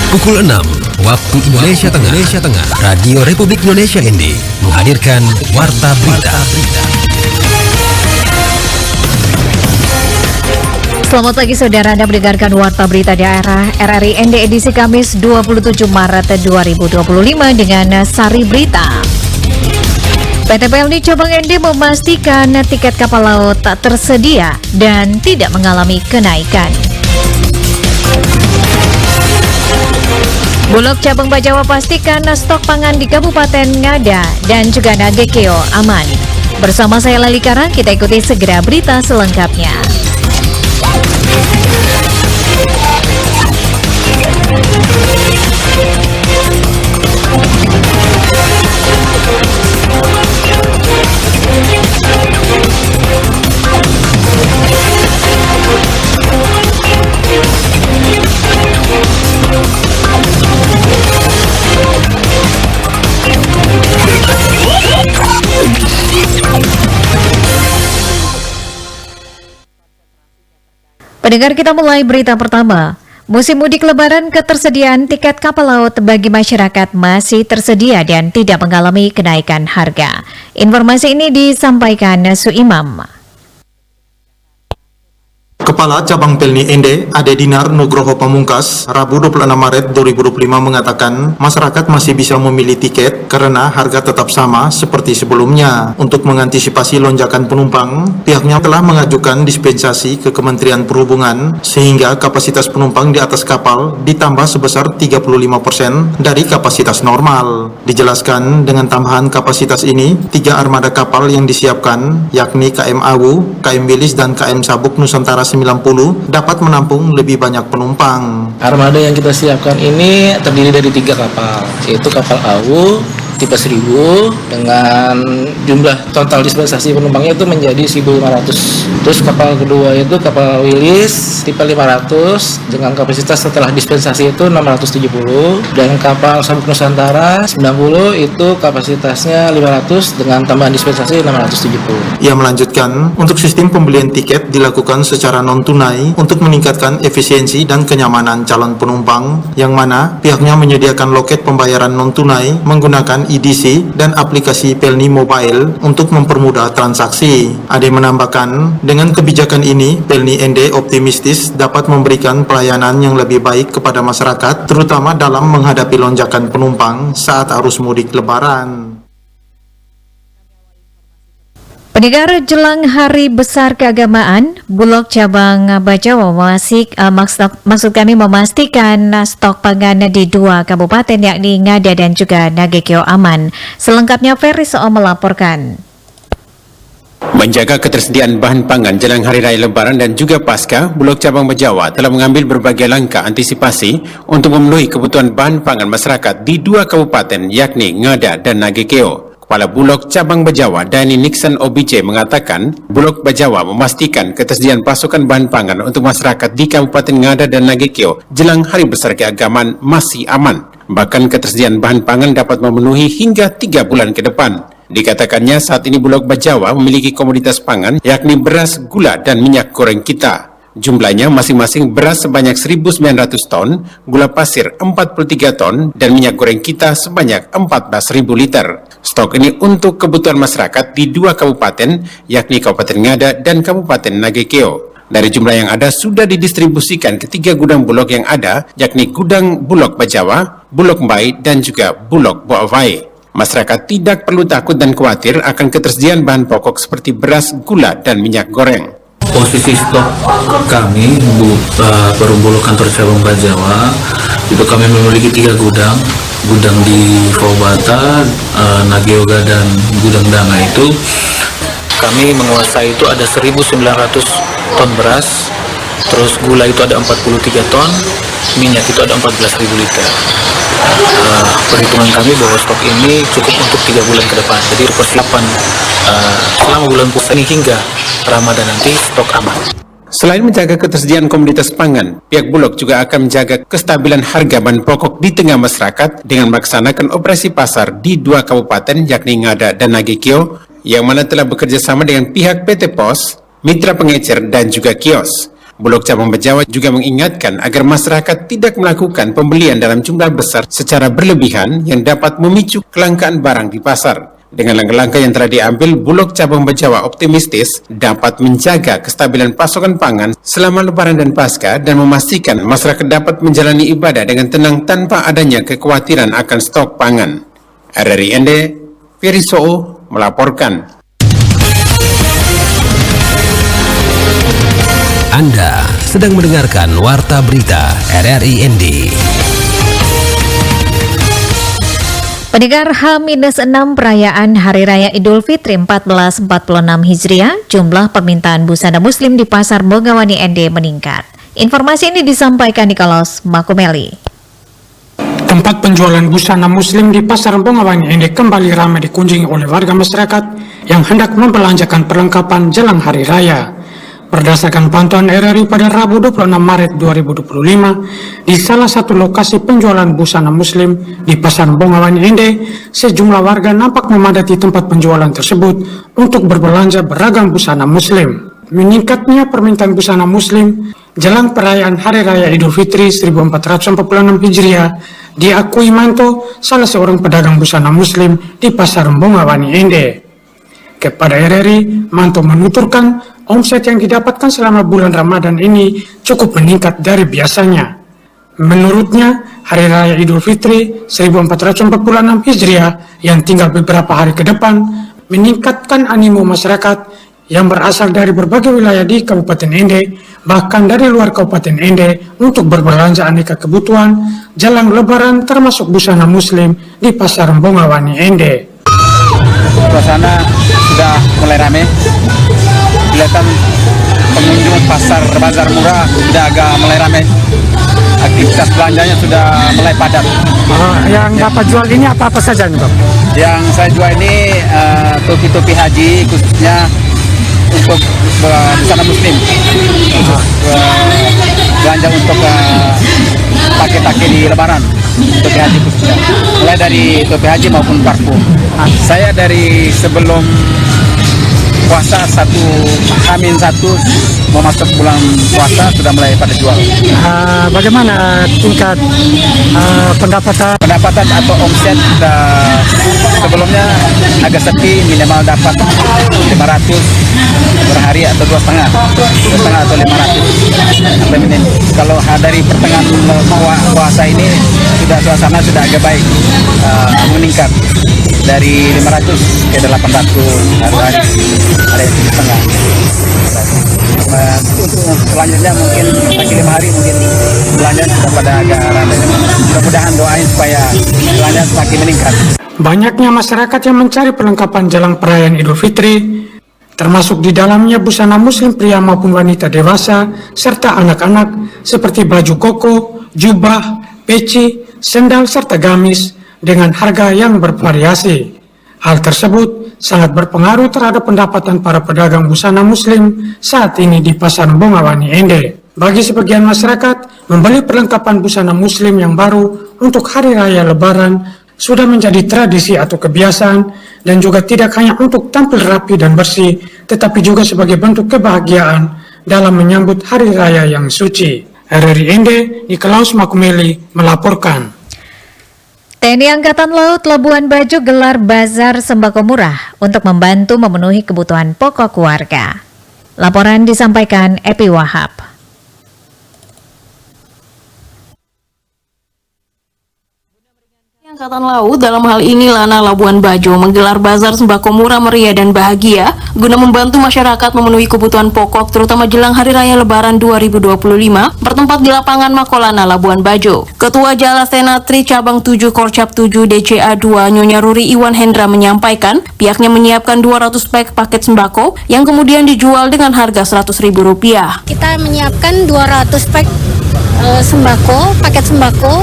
Pukul 6 waktu Indonesia Tengah. Radio Republik Indonesia ND menghadirkan Warta Berita. Selamat pagi saudara, Anda mendengarkan Warta Berita Daerah RRI ND edisi Kamis 27 Maret 2025 dengan Sari Berita. PT PLN Cabang ND memastikan tiket kapal laut tak tersedia dan tidak mengalami kenaikan. Bulog Cabang Bajawa pastikan stok pangan di Kabupaten Ngada dan juga Nagekeo aman. Bersama saya Lali Karang, kita ikuti segera berita selengkapnya. Pendengar, kita mulai berita pertama. Musim mudik lebaran, ketersediaan tiket kapal laut bagi masyarakat masih tersedia dan tidak mengalami kenaikan harga. Informasi ini disampaikan Suimam. Kepala Cabang PLN ND, Ade Dinar Nugroho Pamungkas, Rabu 26 Maret 2025 mengatakan masyarakat masih bisa memilih tiket karena harga tetap sama seperti sebelumnya. Untuk mengantisipasi lonjakan penumpang, pihaknya telah mengajukan dispensasi ke Kementerian Perhubungan sehingga kapasitas penumpang di atas kapal ditambah sebesar 35% dari kapasitas normal. Dijelaskan dengan tambahan kapasitas ini, 3 armada kapal yang disiapkan yakni KM Awu, KM Wilis, dan KM Sabuk Nusantara 90 dapat menampung lebih banyak penumpang. Armada yang kita siapkan ini terdiri dari 3 kapal, yaitu kapal Awu tipe 1000 dengan jumlah total dispensasi penumpangnya itu menjadi 1.500. Terus kapal kedua itu kapal Wilis tipe 500 dengan kapasitas setelah dispensasi itu 670, dan kapal Sabuk Nusantara 90 itu kapasitasnya 500 dengan tambahan dispensasi 670. Ia melanjutkan, untuk sistem pembelian tiket dilakukan secara non-tunai untuk meningkatkan efisiensi dan kenyamanan calon penumpang, yang mana pihaknya menyediakan loket pembayaran non-tunai menggunakan EDC dan aplikasi PLN Mobile untuk mempermudah transaksi. Ade menambahkan, dengan kebijakan ini, PLN ND optimistis dapat memberikan pelayanan yang lebih baik kepada masyarakat, terutama dalam menghadapi lonjakan penumpang saat arus mudik lebaran. Pendengar, jelang Hari Besar Keagamaan, Bulog Cabang Bajawa maksud kami memastikan stok pangan di 2 kabupaten yakni Ngada dan juga Nagekeo aman. Selengkapnya Ferry Soo melaporkan. Menjaga ketersediaan bahan pangan jelang Hari Raya Lebaran dan juga pasca, Bulog Cabang Bajawa telah mengambil berbagai langkah antisipasi untuk memenuhi kebutuhan bahan pangan masyarakat di 2 kabupaten yakni Ngada dan Nagekeo. Kepala Bulog Cabang Bajawa, Dani Nixon OBJ, mengatakan Bulog Bajawa memastikan ketersediaan pasokan bahan pangan untuk masyarakat di Kabupaten Ngada dan Nagekeo jelang Hari Besar Keagamaan masih aman. Bahkan ketersediaan bahan pangan dapat memenuhi hingga 3 bulan ke depan. Dikatakannya saat ini Bulog Bajawa memiliki komoditas pangan yakni beras, gula, dan minyak goreng kita. Jumlahnya masing-masing beras sebanyak 1.900 ton, gula pasir 43 ton, dan minyak goreng kita sebanyak 14.000 liter. Stok ini untuk kebutuhan masyarakat di 2 kabupaten, yakni Kabupaten Ngada dan Kabupaten Nagekeo. Dari jumlah yang ada sudah didistribusikan ke 3 gudang Bulog yang ada, yakni Gudang Bulog Bajawa, Bulog Mbai, dan juga Bulog Boavai. Masyarakat tidak perlu takut dan khawatir akan ketersediaan bahan pokok seperti beras, gula, dan minyak goreng. Posisi stok kami Perum Bulog Kantor Cabang Bajawa itu kami memiliki 3 gudang di Faubata, Nageoga, dan Gudang Danga. Itu kami menguasai itu ada 1.900 ton beras, terus gula itu ada 43 ton, minyak itu ada 14.000 liter. Perhitungan kami bahwa stok ini cukup untuk 3 bulan ke depan. Jadi persiapan selama bulan puasa ini hingga Ramadan nanti stok aman. Selain menjaga ketersediaan komoditas pangan, pihak Bulog juga akan menjaga kestabilan harga bahan pokok di tengah masyarakat dengan melaksanakan operasi pasar di 2 kabupaten yakni Ngada dan Nagekeo, yang mana telah bekerja sama dengan pihak PT Pos, mitra pengecer, dan juga kios. Bulog Cabang Bejawa juga mengingatkan agar masyarakat tidak melakukan pembelian dalam jumlah besar secara berlebihan yang dapat memicu kelangkaan barang di pasar. Dengan langkah-langkah yang telah diambil, Bulog Cabang Bejawa optimistis dapat menjaga kestabilan pasokan pangan selama Lebaran dan Paskah dan memastikan masyarakat dapat menjalani ibadah dengan tenang tanpa adanya kekhawatiran akan stok pangan. RRI Ende, Ferry Soo melaporkan. Anda sedang mendengarkan Warta Berita RRI ND. Pendengar H-6 perayaan Hari Raya Idul Fitri 1446 Hijriah, jumlah permintaan busana muslim di Pasar Bongawani ND meningkat. Informasi ini disampaikan Nikolas Makumeli. Tempat penjualan busana muslim di Pasar Bongawani ND kembali ramai dikunjungi oleh warga masyarakat yang hendak membelanjakan perlengkapan jelang Hari Raya. Berdasarkan pantauan RRI pada Rabu 26 Maret 2025, di salah satu lokasi penjualan busana muslim di Pasar Bongawani ND, sejumlah warga nampak memadati tempat penjualan tersebut untuk berbelanja beragam busana muslim. Meningkatnya permintaan busana muslim jelang perayaan Hari Raya Idul Fitri 1446 Hijriah diakui Manto, salah seorang pedagang busana muslim di Pasar Bongawani ND. Kepada RRI, Manto menuturkan omset yang didapatkan selama bulan Ramadan ini cukup meningkat dari biasanya. Menurutnya, Hari Raya Idul Fitri 1446 Hijriah yang tinggal beberapa hari ke depan meningkatkan animo masyarakat yang berasal dari berbagai wilayah di Kabupaten Ende, bahkan dari luar Kabupaten Ende untuk berbelanja aneka kebutuhan jelang Lebaran termasuk busana muslim di Pasar Bongawani Ende. Suasana sudah mulai ramai. Kelihatan pengunjung pasar bazar murah sudah agak mulai ramai. Aktivitas belanjanya sudah mulai padat. Yang Bapak jual ini apa-apa saja nih, Pak? Yang saya jual ini topi-topi haji, khususnya untuk busana muslim. Khusus belanja untuk pakai di Lebaran. Topi haji khususnya. Mulai dari topi haji maupun parfum. Saya dari sebelum puasa H-1 mau masuk bulan puasa sudah mulai pada jual. Bagaimana tingkat Pendapatan atau omset sebelumnya agak sepi, minimal dapat 500 per hari atau 2,5 atau 500 atau minim. Kalau dari pertengahan puasa ini suasana sudah agak baik, meningkat dari 500 ke 800 hari ada yang 7,5. Untuk selanjutnya mungkin lagi 5 hari mungkin belanja sudah pada agak ramai. Mudah-mudahan doain supaya belanja semakin meningkat. Banyaknya masyarakat yang mencari perlengkapan jelang perayaan Idul Fitri, termasuk di dalamnya busana muslim pria maupun wanita dewasa, serta anak-anak seperti baju koko, jubah, peci, sendal, serta gamis dengan harga yang bervariasi. Hal tersebut sangat berpengaruh terhadap pendapatan para pedagang busana muslim saat ini di Pasar Bongawani Ende. Bagi sebagian masyarakat, membeli perlengkapan busana muslim yang baru untuk Hari Raya Lebaran sudah menjadi tradisi atau kebiasaan dan juga tidak hanya untuk tampil rapi dan bersih, tetapi juga sebagai bentuk kebahagiaan dalam menyambut Hari Raya yang suci. RRI Ende, Nikolas Makumeli melaporkan. TNI Angkatan Laut Labuan Bajo gelar bazar sembako murah untuk membantu memenuhi kebutuhan pokok warga. Laporan disampaikan Epi Wahab. Angkatan Laut dalam hal ini Lana Labuan Bajo menggelar bazar sembako murah meriah dan bahagia guna membantu masyarakat memenuhi kebutuhan pokok terutama jelang Hari Raya Lebaran 2025 bertempat di lapangan Makolana Labuan Bajo. Ketua Jala Senatri Cabang 7 Korcap 7 DCA 2 Nyonya Ruri Iwan Hendra menyampaikan pihaknya menyiapkan 200 paket sembako yang kemudian dijual dengan harga Rp100.000. Kita menyiapkan 200 paket sembako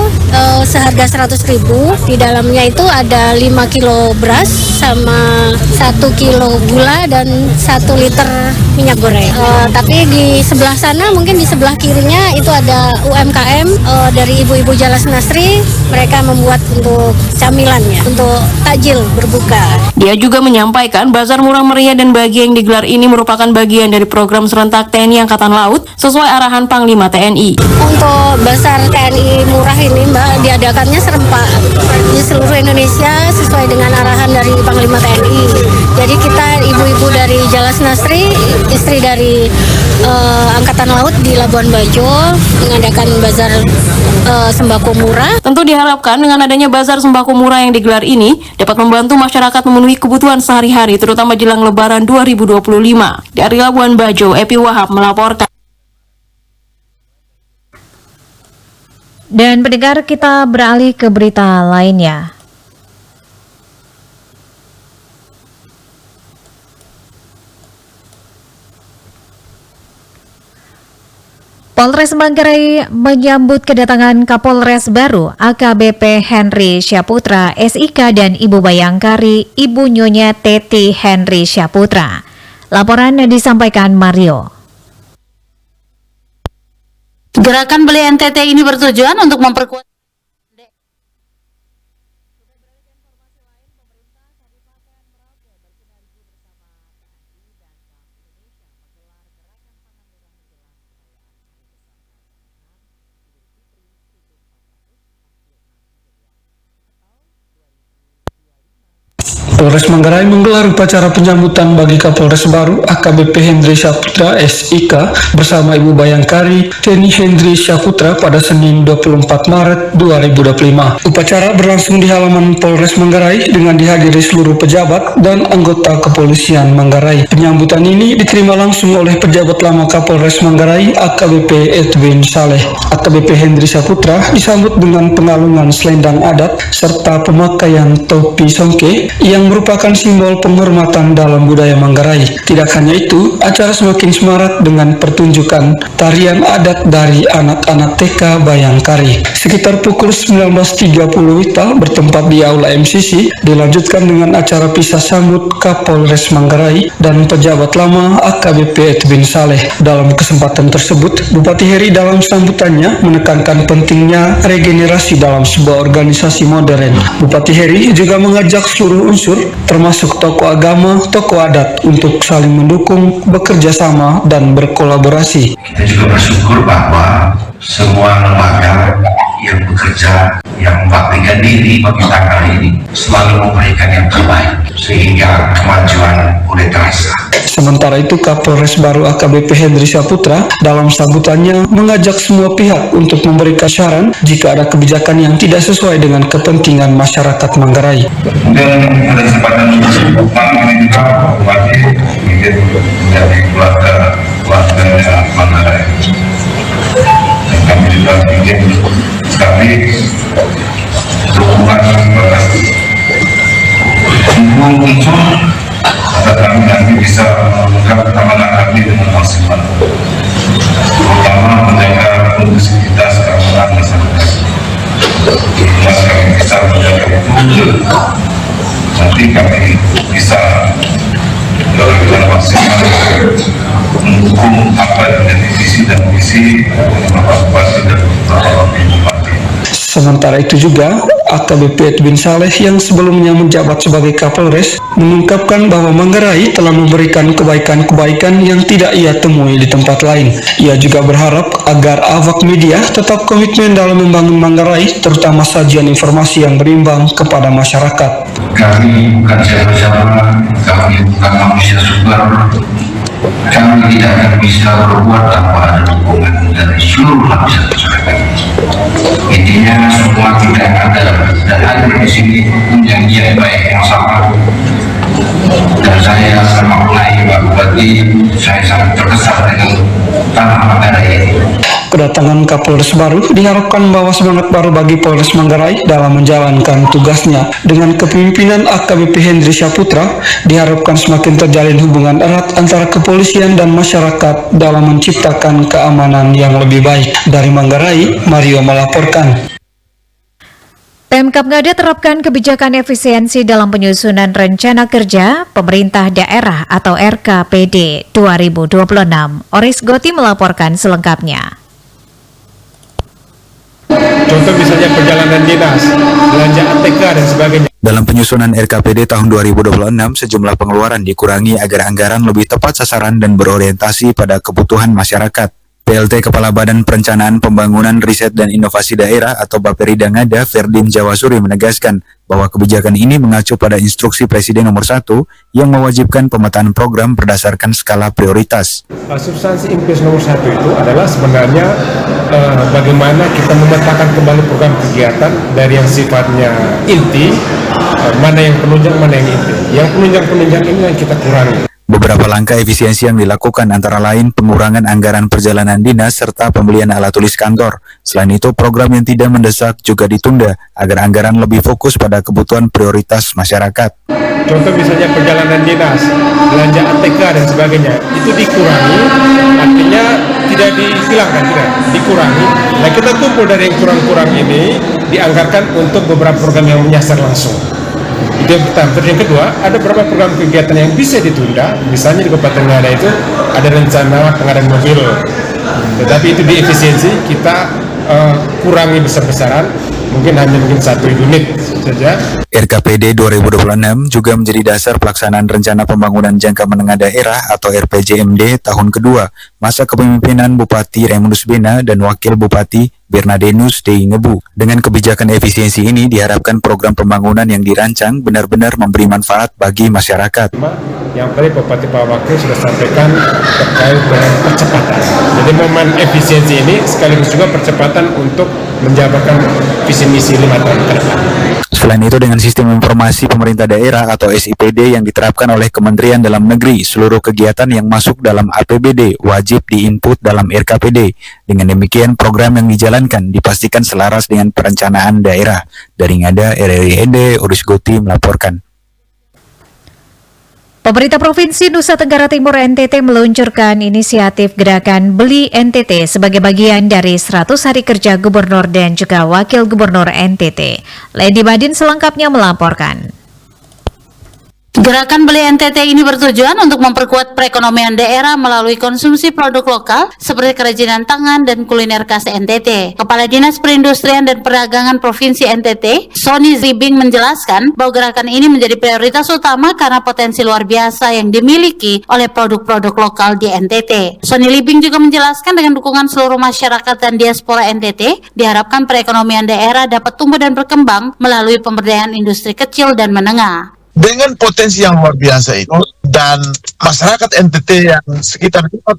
seharga 100.000. Di dalamnya itu ada 5 kilo beras, sama 1 kilo gula dan 1 liter minyak goreng. Tapi di sebelah sana, mungkin di sebelah kirinya itu ada UMKM dari ibu-ibu Jalas Nasri. Mereka membuat untuk camilannya, untuk takjil berbuka. Dia juga menyampaikan bazar murah meriah dan bahagia yang digelar ini merupakan bagian dari program serentak TNI Angkatan Laut sesuai arahan Panglima TNI. Untuk bazar TNI murah ini, Mbak, diadakannya serempak di seluruh Indonesia sesuai dengan arahan dari Panglima TNI. Jadi kita ibu-ibu dari Jalas Nasri, istri dari Angkatan Laut di Labuan Bajo mengadakan bazar sembako murah. Tentu diharapkan dengan adanya bazar sembako murah yang digelar ini dapat membantu masyarakat memenuhi kebutuhan sehari-hari terutama jelang Lebaran 2025. Dari Labuan Bajo, Epi Wahab melaporkan. Dan pendengar, kita beralih ke berita lainnya. Polres Manggarai menyambut kedatangan Kapolres baru AKBP Henry Syaputra SIK dan Ibu Bayangkari Ibu Nyonya Teti Henry Syaputra. Laporan disampaikan Mario. Gerakan Beli NTT ini bertujuan untuk memperkuat Polres Manggarai menggelar upacara penyambutan bagi Kapolres baru AKBP Henry Syaputra SIK bersama Ibu Bayangkari Teni Henry Syaputra pada Senin 24 Maret 2025. Upacara berlangsung di halaman Polres Manggarai dengan dihadiri seluruh pejabat dan anggota kepolisian Manggarai. Penyambutan ini diterima langsung oleh pejabat lama Kapolres Manggarai AKBP Edwin Saleh. AKBP Henry Syaputra disambut dengan pengalungan selendang adat serta pemakaian topi songke yang merupakan simbol penghormatan dalam budaya Manggarai. Tidak hanya itu, acara semakin semarak dengan pertunjukan tarian adat dari anak-anak TK Bayangkari. Sekitar pukul 19.30 WITA bertempat di Aula MCC, dilanjutkan dengan acara pisah sambut Kapolres Manggarai dan pejabat lama AKBP Edwin Saleh. Dalam kesempatan tersebut, Bupati Heri dalam sambutannya menekankan pentingnya regenerasi dalam sebuah organisasi modern. Bupati Heri juga mengajak seluruh unsur termasuk tokoh agama, tokoh adat untuk saling mendukung, bekerja sama, dan berkolaborasi. Kita juga bersyukur bahwa semua lembaga yang bekerja, yang membaktikan diri bagi tanggal ini selalu memberikan yang terbaik sehingga kemajuan mulai terasa. Sementara itu, Kapolres baru AKBP Henry Syaputra dalam sambutannya mengajak semua pihak untuk memberikan saran jika ada kebijakan yang tidak sesuai dengan kepentingan masyarakat Manggarai. Dan pada kesempatan ini juga Bupati ingin menjadi keluarga Manggarai. Dan kami juga ingin sekali dukungan kepada semua unsur agar kami nanti bisa menanggapi dengan maksimal, terutama menjaga kondusivitas keamanan masyarakat. Jika kami bisa menjaga itu, nanti kami bisa dengan maksimal mendukung apa yang menjadi visi dan misi Bapak Bupati dan Bapak Bupati. Sementara itu juga, AKBP Edwin Saleh yang sebelumnya menjabat sebagai Kapolres mengungkapkan bahwa Manggarai telah memberikan kebaikan-kebaikan yang tidak ia temui di tempat lain. Ia juga berharap agar awak media tetap komitmen dalam membangun Manggarai, terutama sajian informasi yang berimbang kepada masyarakat. Kami bukan siapa-siapa, kami bukan manusia super. Kami tidak akan bisa berbuat tanpa ada dukungan dari seluruh lapisan masyarakat. Intinya semua tidak ada dan hadir di sini yang niat baik yang sama. Dan saya sama mulai Pak Bupati, saya sangat terkesan dengan tanah Manggarai ini. Kedatangan Kapolres baru diharapkan membawa semangat baru bagi Polres Manggarai dalam menjalankan tugasnya. Dengan kepemimpinan AKBP Henry Syaputra, diharapkan semakin terjalin hubungan erat antara kepolisian dan masyarakat dalam menciptakan keamanan. keamanan yang lebih baik. Dari Manggarai, Mario melaporkan. Pemkab Ngada terapkan kebijakan efisiensi dalam penyusunan rencana kerja pemerintah daerah atau RKPD 2026. Oris Goti melaporkan selengkapnya. Contoh misalnya perjalanan dinas, belanja ATK dan sebagainya. Dalam penyusunan RKPD tahun 2026, sejumlah pengeluaran dikurangi agar anggaran lebih tepat sasaran dan berorientasi pada kebutuhan masyarakat. PLT Kepala Badan Perencanaan Pembangunan Riset dan Inovasi Daerah atau Bapperida Ngada, Ferdin Jawasuri menegaskan bahwa kebijakan ini mengacu pada instruksi Presiden nomor 1 yang mewajibkan pemetaan program berdasarkan skala prioritas. Substansi impres nomor 1 itu adalah sebenarnya bagaimana kita memetakan kembali program kegiatan dari yang sifatnya inti, mana yang penunjang, mana yang inti. Yang penunjang-penunjang ini yang kita kurangi. Beberapa langkah efisiensi yang dilakukan antara lain pengurangan anggaran perjalanan dinas serta pembelian alat tulis kantor. Selain itu, program yang tidak mendesak juga ditunda agar anggaran lebih fokus pada kebutuhan prioritas masyarakat. Contoh misalnya perjalanan dinas, belanja ATK dan sebagainya, itu dikurangi, artinya tidak dihilangkan, tidak, dikurangi. Nah, kita kumpul dari yang kurang-kurang ini, dianggarkan untuk beberapa program yang menyasar langsung. Itu yang pertama. Terus yang kedua, ada beberapa program kegiatan yang bisa ditunda. Misalnya di Kabupaten Ngada itu ada rencana pengadaan mobil, tetapi itu diefisiensi kita kurangi besar-besaran, mungkin hanya 1 unit saja. RKPD 2026 juga menjadi dasar pelaksanaan Rencana Pembangunan Jangka Menengah Daerah atau RPJMD tahun kedua masa kepemimpinan Bupati Raimunus Bena dan Wakil Bupati Bernardinus Dei Ngebu. Dengan kebijakan efisiensi ini diharapkan program pembangunan yang dirancang benar-benar memberi manfaat bagi masyarakat. Yang tadi Bupati Pak Wakil sudah sampaikan terkait dengan percepatan. Jadi momen efisiensi ini sekaligus juga percepatan untuk menjabarkan visi misi 5 tahun ke depan. Selain itu, dengan sistem informasi pemerintah daerah atau SIPD yang diterapkan oleh Kementerian Dalam Negeri, seluruh kegiatan yang masuk dalam APBD wajib diinput dalam RKPD. Dengan demikian, program yang dijalankan dipastikan selaras dengan perencanaan daerah. Dari Ngada, RRI ND, Oris Goti melaporkan. Pemerintah Provinsi Nusa Tenggara Timur NTT meluncurkan inisiatif gerakan Beli NTT sebagai bagian dari 100 hari kerja Gubernur dan juga Wakil Gubernur NTT. Lady Badin selengkapnya melaporkan. Gerakan Beli NTT ini bertujuan untuk memperkuat perekonomian daerah melalui konsumsi produk lokal seperti kerajinan tangan dan kuliner khas NTT. Kepala Dinas Perindustrian dan Perdagangan Provinsi NTT, Sony Zibing menjelaskan bahwa gerakan ini menjadi prioritas utama karena potensi luar biasa yang dimiliki oleh produk-produk lokal di NTT. Sony Libing juga menjelaskan dengan dukungan seluruh masyarakat dan diaspora NTT, diharapkan perekonomian daerah dapat tumbuh dan berkembang melalui pemberdayaan industri kecil dan menengah. Dengan potensi yang luar biasa itu dan masyarakat NTT yang sekitar 5,4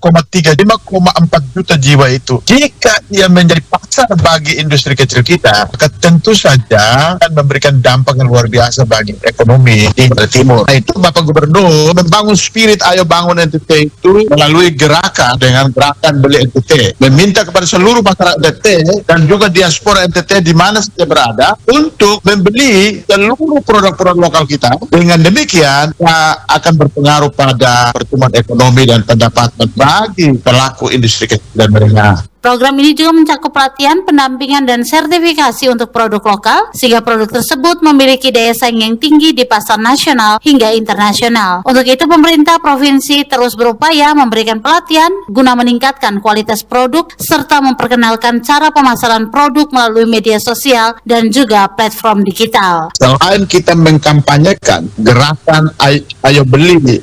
juta jiwa itu, jika ia menjadi pasar bagi industri kecil kita, maka tentu saja akan memberikan dampak yang luar biasa bagi ekonomi di Timur. Nah, itu Bapak Gubernur membangun spirit ayo bangun NTT itu melalui gerakan dengan gerakan Beli NTT, meminta kepada seluruh masyarakat NTT dan juga diaspora NTT di mana saja berada untuk membeli seluruh produk-produk lokal kita. Dengan demikian akan berpengaruh pada pertumbuhan ekonomi dan pendapatan bagi pelaku industri kecil dan menengah. Program ini juga mencakup pelatihan, pendampingan, dan sertifikasi untuk produk lokal, sehingga produk tersebut memiliki daya saing yang tinggi di pasar nasional hingga internasional. Untuk itu, pemerintah provinsi terus berupaya memberikan pelatihan guna meningkatkan kualitas produk, serta memperkenalkan cara pemasaran produk melalui media sosial dan juga platform digital. Selain kita mengkampanyekan gerakan ayo beli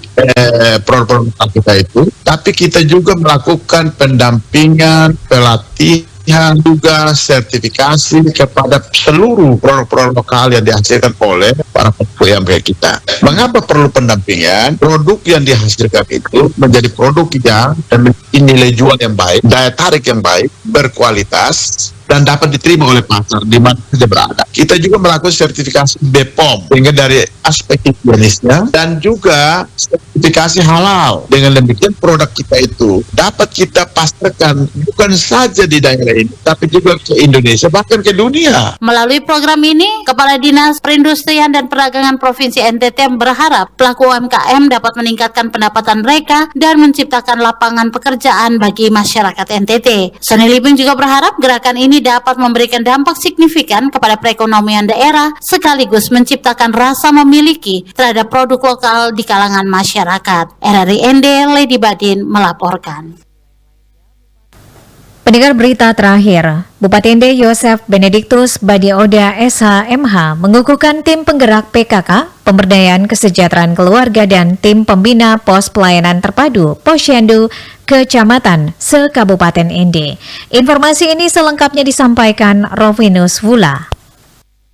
produk-produk lokal kita itu, tapi kita juga melakukan pendampingan, pelatihan, juga sertifikasi kepada seluruh produk-produk lokal yang dihasilkan oleh para UMKM kita. Mengapa perlu pendampingan? Produk yang dihasilkan itu menjadi produk yang memiliki nilai jual yang baik, daya tarik yang baik, berkualitas, dan dapat diterima oleh pasar di mana saja berada. Kita juga melakukan sertifikasi BPOM sehingga dari aspek higienisnya dan juga sertifikasi halal. Dengan demikian produk kita itu dapat kita pasarkan bukan saja di daerah ini, tapi juga ke Indonesia bahkan ke dunia. Melalui program ini, Kepala Dinas Perindustrian dan Perdagangan Provinsi NTT berharap pelaku UMKM dapat meningkatkan pendapatan mereka dan menciptakan lapangan pekerjaan bagi masyarakat NTT. Sony Libing juga berharap gerakan ini dapat memberikan dampak signifikan kepada perekonomian daerah sekaligus menciptakan rasa memiliki terhadap produk lokal di kalangan masyarakat. RRI ND, Lady Badin melaporkan. Pendengar berita terakhir, Bupati Ende Yosef Benediktus Badioda SHMH mengukuhkan tim penggerak PKK, pemberdayaan kesejahteraan keluarga dan tim pembina pos pelayanan terpadu Posyandu Kecamatan se-Kabupaten Ende. Informasi ini selengkapnya disampaikan Rovinus Wula.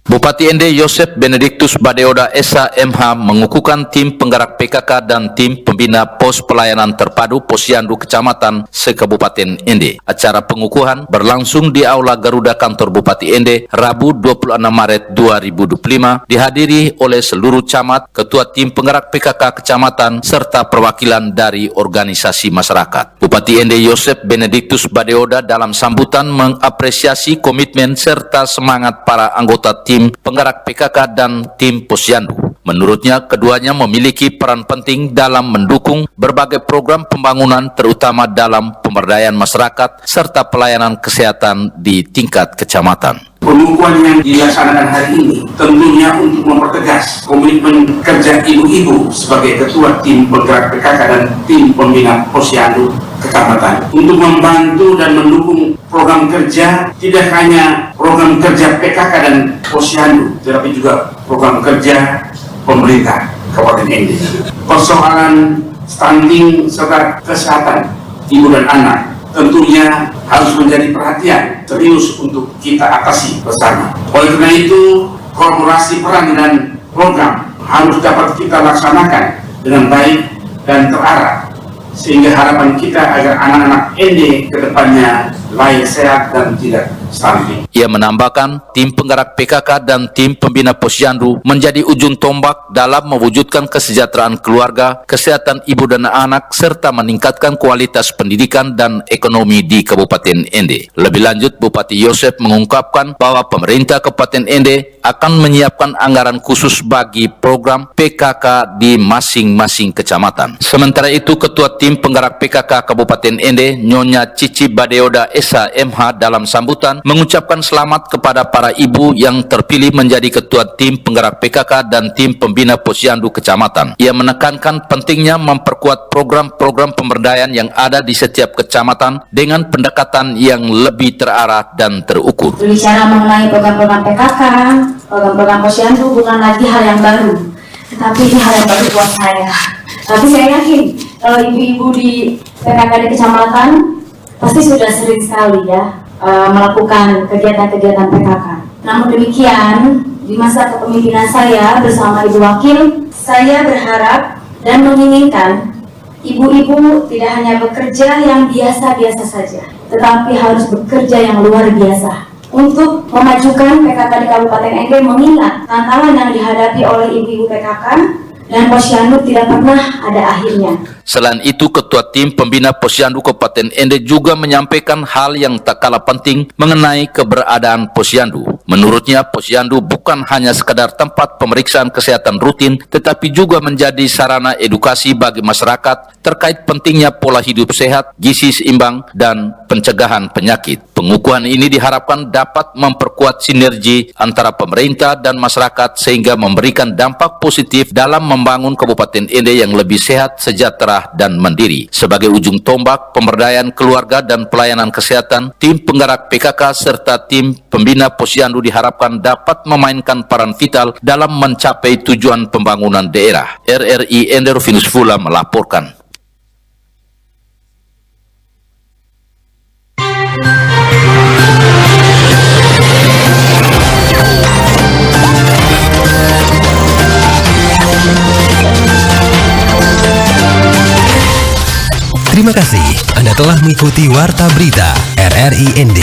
Bupati Ende Yosef Benediktus Badioda SHMH mengukuhkan tim penggerak PKK dan tim pembina pos pelayanan terpadu Posyandu Kecamatan se-Kabupaten Ende. Acara pengukuhan berlangsung di Aula Garuda Kantor Bupati Ende Rabu 26 Maret 2025 dihadiri oleh seluruh camat, ketua tim penggerak PKK Kecamatan serta perwakilan dari organisasi masyarakat. Bupati Ende Yosef Benediktus Badioda dalam sambutan mengapresiasi komitmen serta semangat para anggota tim penggerak PKK dan tim Posyandu. Menurutnya, keduanya memiliki peran penting dalam mendukung berbagai program pembangunan terutama dalam pemberdayaan masyarakat serta pelayanan kesehatan di tingkat kecamatan. Pengukuhan yang dilaksanakan hari ini tentunya untuk mempertegas komitmen kerja ibu-ibu sebagai ketua tim penggerak PKK dan tim pembina Posyandu Kecamatan untuk membantu dan mendukung program kerja, tidak hanya program kerja PKK dan Posyandu, tetapi juga program kerja pemerintah Kabupaten Ende. Persoalan stunting serta kesehatan ibu dan anak tentunya harus menjadi perhatian serius untuk kita atasi bersama. Oleh karena itu, kolaborasi peran dan program harus dapat kita laksanakan dengan baik dan terarah, sehingga harapan kita agar anak-anak Ende ke depannya lahir sehat dan tidak stunting. Ia menambahkan, tim penggerak PKK dan tim pembina Posyandu menjadi ujung tombak dalam mewujudkan kesejahteraan keluarga, kesehatan ibu dan anak, serta meningkatkan kualitas pendidikan dan ekonomi di Kabupaten Ende. Lebih lanjut, Bupati Yosef mengungkapkan bahwa pemerintah Kabupaten Ende akan menyiapkan anggaran khusus bagi program PKK di masing-masing kecamatan. Sementara itu, Ketua Tim Penggerak PKK Kabupaten Ende, Nyonya Cici Badioda SHMH dalam sambutan mengucapkan selamat kepada para ibu yang terpilih menjadi Ketua Tim Penggerak PKK dan Tim Pembina Posyandu Kecamatan. Ia menekankan pentingnya memperkuat program-program pemberdayaan yang ada di setiap kecamatan dengan pendekatan yang lebih terarah dan terukur. Berbicara mengenai program-program PKK, program-program Posyandu bukan lagi hal yang baru, tetapi ini hal yang baru buat saya. Tapi saya yakin kalau ibu-ibu di PKK di kecamatan pasti sudah sering sekali ya melakukan kegiatan-kegiatan PKK. Namun demikian, di masa kepemimpinan saya bersama Ibu Wakil, saya berharap dan menginginkan ibu-ibu tidak hanya bekerja yang biasa-biasa saja, tetapi harus bekerja yang luar biasa untuk memajukan PKK di Kabupaten Ende, mengingat tantangan yang dihadapi oleh ibu-ibu PKK dan Posyandu tidak pernah ada akhirnya. Selain itu, Ketua Tim Pembina Posyandu Kabupaten Ende juga menyampaikan hal yang tak kalah penting mengenai keberadaan Posyandu. Menurutnya, Posyandu bukan hanya sekadar tempat pemeriksaan kesehatan rutin, tetapi juga menjadi sarana edukasi bagi masyarakat terkait pentingnya pola hidup sehat, gizi seimbang, dan pencegahan penyakit. Pengukuhan ini diharapkan dapat memperkuat sinergi antara pemerintah dan masyarakat sehingga memberikan dampak positif dalam membangun Kabupaten Ende yang lebih sehat, sejahtera, dan mandiri. Sebagai ujung tombak pemberdayaan keluarga dan pelayanan kesehatan, tim penggerak PKK serta tim pembina Posyandu diharapkan dapat memainkan peran vital dalam mencapai tujuan pembangunan daerah. RRI Ende Rovinus Wula melaporkan. Terima kasih Anda telah mengikuti Warta Berita RRI ND.